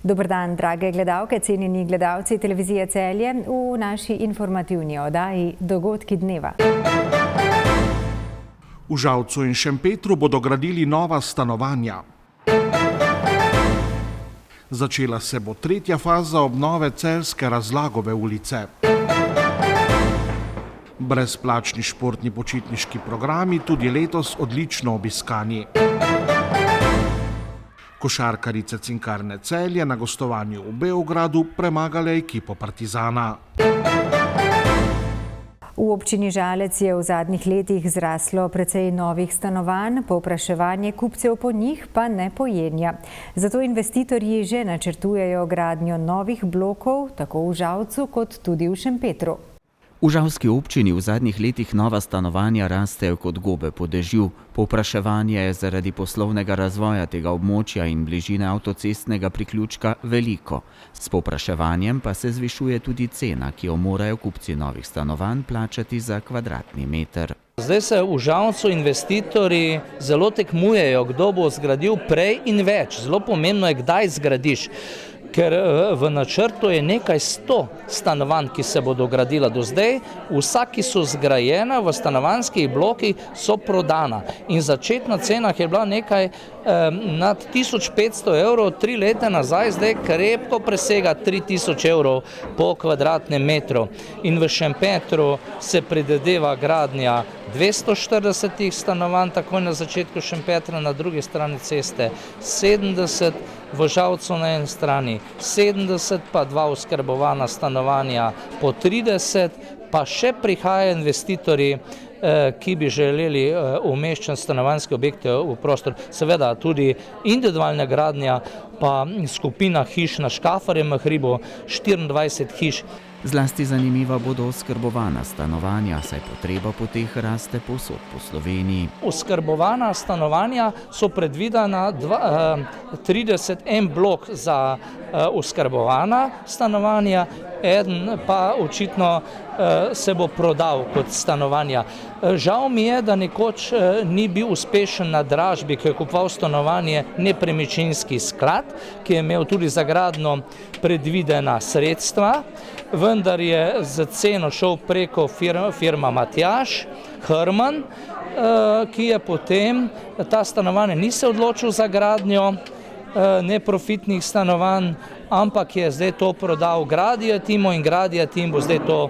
Dober dan, drage gledalke, cenjeni gledalci televizije Celje v naši informativni oddaji Dogodki dneva. V Žalcu in Šempetru bodo gradili nova stanovanja. Začela se bo tretja faza obnove celjske Razlagove ulice. Brezplačni športni počitniški programi tudi letos odlično obiskani. Košarkarice Cinkarne Celje na gostovanju v Beogradu premagale ekipo Partizana. V občini Žalec je v zadnjih letih zraslo precej novih stanovanj, povpraševanje kupcev po njih pa ne pojenja. Zato investitorji že načrtujejo gradnjo novih blokov, tako v Žalcu kot tudi v Šempetru. V žalski občini v zadnjih letih nova stanovanja rastejo kot gobe po dežju. Povpraševanje je zaradi poslovnega razvoja tega območja in bližine avtocestnega priključka veliko. S povpraševanjem pa se zvišuje tudi cena, ki jo morajo kupci novih stanovanj plačati za kvadratni meter. Zdaj se v Žalcu investitorji zelo tekmujejo, kdo bo zgradil prej in več. Zelo pomembno je, kdaj zgradiš. Ker v načrtu je nekaj 100 stanovanj, ki se bodo gradila do zdaj, vsaki so zgrajena, v stanovanjskih blokih so prodana. In začetna cena je bila nekaj nad 1500 evrov, 3 leta nazaj, zdaj krepko presega 3000 evrov po kvadratnem metru. In v Šempetru se predvideva gradnja 240 stanovanj, takoj na začetku Šempetra, na drugi strani ceste 70, v Žalcu na eni strani 70, pa 2 oskrbovana stanovanja po 30, pa še prihajajo investitorji, ki bi želeli umeščen stanovanjske objekte v prostor. Seveda tudi individualna gradnja, pa skupina hiš na Škafarjem hribu, 24 hiš. Zlasti zanimiva bodo oskrbovana stanovanja, saj potreba po teh raste povsod po Sloveniji. Oskrbovana stanovanja so predvidena 31 blok za oskrbovana stanovanja, eden pa očitno se bo prodal kot stanovanja. Žal mi je, da nekoč ni bil uspešen na dražbi, ki je kupoval stanovanje Nepremičninski sklad, ki je imel tudi za gradnjo predvidena sredstva, vendar je z ceno šel preko firma Matjaž Herman, ki je potem ta stanovanja ni se odločil za gradnjo neprofitnih stanovanj, ampak je zdaj to prodal Gradija Timu in Gradija Tim bo zdaj to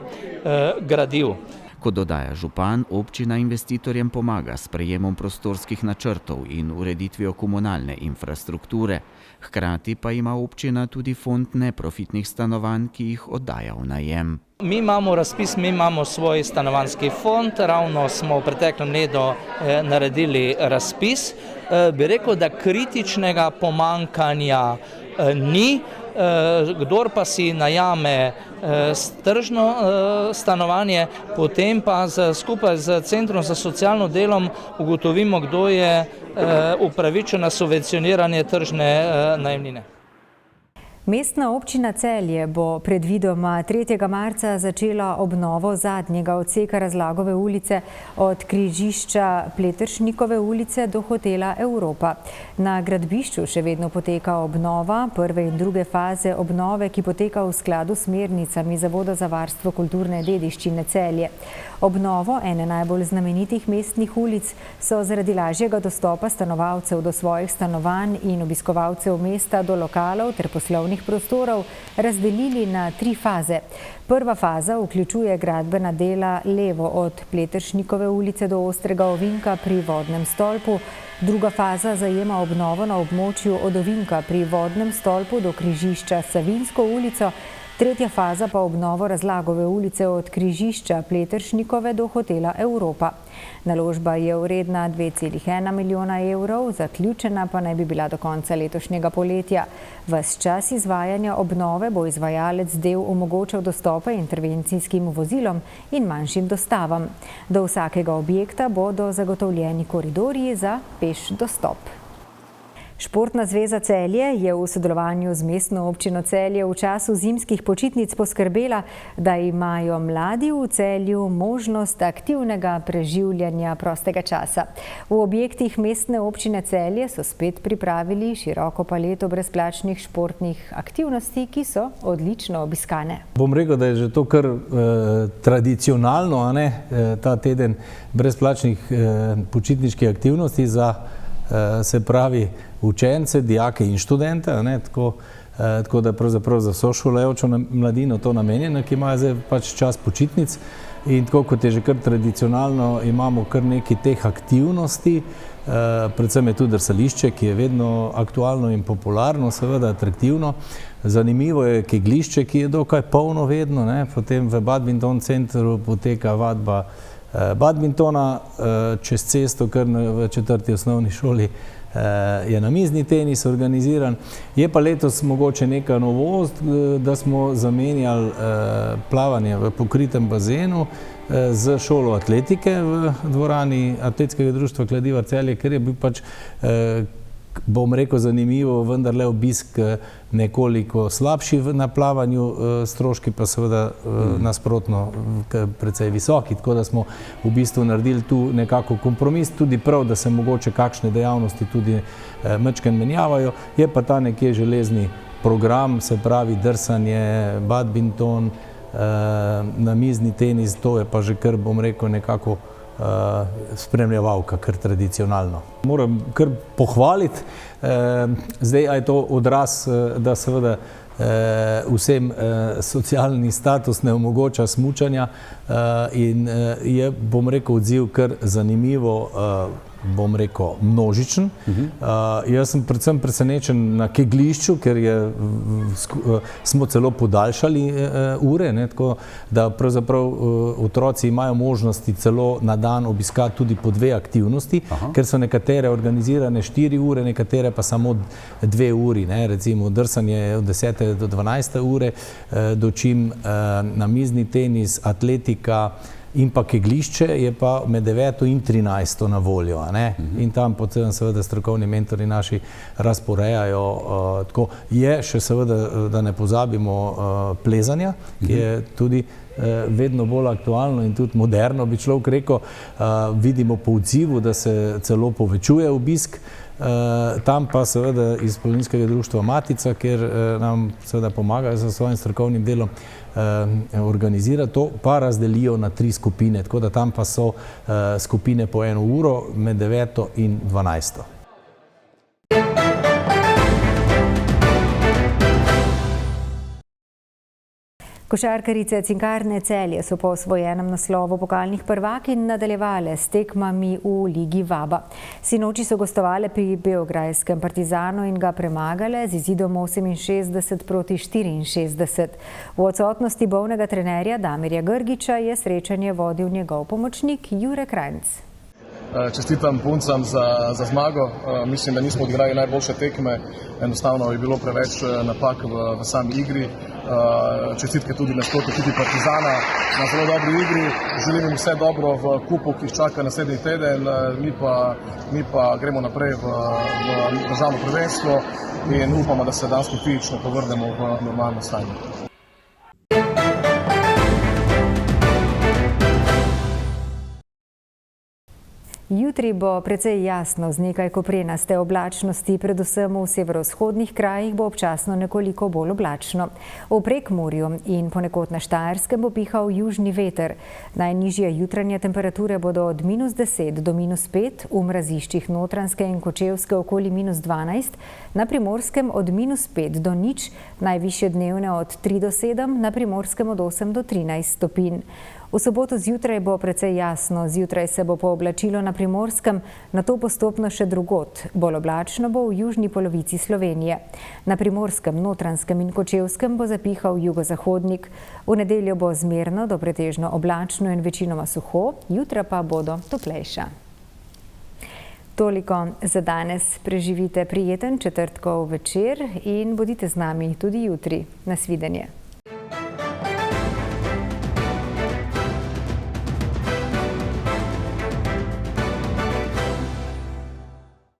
gradil. Kot dodaja župan, občina investitorjem pomaga s prejemom prostorskih načrtov in ureditvijo komunalne infrastrukture. Hkrati pa ima občina tudi fond neprofitnih stanovanj, ki jih oddaja v najem. Mi imamo razpis, mi imamo svoj stanovanjski fond, ravno smo v preteklem letu naredili razpis. Bi rekel, da kritičnega pomankanja ni. Kdor pa si najame tržno stanovanje, potem pa skupaj z Centrom za socialno delo ugotovimo, kdo je upravičen na subvencioniranje tržne najemnine. Mestna občina Celje bo predvidoma 3. marca začela obnovo zadnjega odseka Razlagove ulice od križišča Pleteršnikove ulice do hotela Evropa. Na gradbišču še vedno poteka obnova prve in druge faze obnove, ki poteka v skladu s smernicami Zavoda za varstvo kulturne dediščine Celje. Obnovo ene najbolj znamenitih mestnih ulic so zaradi lažjega dostopa stanovalcev do svojih stanovanj in obiskovalcev mesta do lokalov ter poslovnih prostorov razdelili na 3 faze. Prva faza vključuje gradbena dela levo od Pleteršnikove ulice do Ostrega ovinka pri Vodnem stolpu, druga faza zajema obnovo na območju od ovinka pri Vodnem stolpu do križišča Savinjsko ulico, tretja faza pa obnovo Razlagove ulice od križišča Pleteršnikove do hotela Evropa. Naložba je vredna 2,1 milijona evrov, zaključena pa naj bi bila do konca letošnjega poletja. Ves čas izvajanja obnove bo izvajalec del omogočal dostope intervencijskim vozilom in manjšim dostavam. Do vsakega objekta bodo zagotovljeni koridorji za peš dostop. Športna zveza Celje je v sodelovanju z mestno občino Celje v času zimskih počitnic poskrbela, da imajo mladi v Celju možnost aktivnega preživljanja prostega časa. V objektih mestne občine Celje so spet pripravili široko paleto brezplačnih športnih aktivnosti, ki so odlično obiskane. Bom rekel, da je že to kar tradicionalno, ta teden brezplačnih počitniških aktivnosti za, se pravi, učence, dijake in študente, tako da pravzaprav za vso šolajočo mladino to namenjeno, ki imajo zdaj pač čas počitnic. In tako kot je že kar tradicionalno, imamo kar nekaj teh aktivnosti, predvsem je tudi drsališče, ki je vedno aktualno in popularno, seveda atraktivno. Zanimivo je kegljišče, ki je dokaj polno vedno, potem v badminton centru poteka vadba badmintona, čez cesto, kar v 4. osnovni šoli je namizni tenis organiziran. Je pa letos mogoče neka novost, da smo zamenjali plavanje v pokritem bazenu z šolo atletike v dvorani Atletskega društva Kladivar Celje, ker je bil pač, bom rekel, zanimivo, vendarle obisk nekoliko slabši na plavanju, stroški pa seveda nasprotno precej visoki, tako da smo v bistvu naredili tu nekako kompromis, tudi prav, da se mogoče kakšne dejavnosti tudi majčkeno menjavajo. Je pa ta nekje železni program, se pravi drsanje, badminton, namizni tenis, to je pa že kar, bom rekel, nekako spremljevalka, kar tradicionalno. Moram kar pohvaliti, zdaj, a je to odraz, da seveda vsem socialni status ne omogoča smučanja in je, bom rekel, odziv kar zanimivo, bom rekel, množičen. Jaz sem predvsem presenečen na kegljišču, ker smo celo podaljšali ure, tako da pravzaprav otroci imajo možnosti celo na dan obiskati tudi po 2 aktivnosti, ker so nekatere organizirane 4 ure, nekatere pa samo 2 uri, recimo drsanje od 10. do 12. ure, dočim namizni tenis, atletika in pa kegljišče je pa med 9. in 13. na voljo. In tam potem seveda strokovni mentori naši razporejajo. Tako je še seveda, da ne pozabimo, plezanja, ki je tudi vedno bolj aktualno in tudi moderno, bi človek rekel. Vidimo po odzivu, da se celo povečuje obisk. Tam pa seveda iz Planinskega društva Matica, kjer nam seveda pomagajo za svojim strokovnim delom, organizira to, pa razdelijo na 3 skupine, tako da tam pa so skupine po 1 uro med 9. in 12. Košarkarice Cinkarne Celje so po osvojenem naslovu pokalnih prvakinj nadaljevale s tekmami v Ligi Vaba. Sinoči so gostovale pri beograjskem Partizanu in ga premagale z izidom 68-64. V odsotnosti bolnega trenerja Damirja Grgiča je srečanje vodil njegov pomočnik Jure Krajnc. Čestitam puncam za zmago. Mislim, da nismo odigrali najboljše tekme. Enostavno je bilo preveč napak v sami igri. Čestitke tudi nasprotni ekipi Partizana na zelo dobri igri. Želim jim vse dobro v kupu, ki jih čaka naslednji teden. Mi pa gremo naprej v državno prvenstvo in upamo, da se danes fizično povrnemo v normalno stanje. Jutri bo precej jasno z nekaj koprenaste oblačnosti, predvsem v severovzhodnih krajih bo občasno nekoliko bolj oblačno. V Prekmurju in ponekod na Štajerskem bo pihal južni veter. Najnižje jutranje temperature bodo od -10 do -5, v mraziščih Notranjske in Kočevske okoli -12, na Primorskem od -5 do 0, najvišje dnevne od 3 do 7, na Primorskem od 8 do 13 stopinj. V soboto zjutraj bo precej jasno, zjutraj se bo pooblačilo na Primorskem, nato postopno še drugod. Bolj oblačno bo v južni polovici Slovenije. Na Primorskem, Notranjskem in Kočevskem bo zapihal jugozahodnik. V nedeljo bo zmerno do pretežno oblačno in večinoma suho, jutra pa bodo toplejša. Toliko za danes. Preživite prijeten četrtkov večer in bodite z nami tudi jutri. Nasvidenje.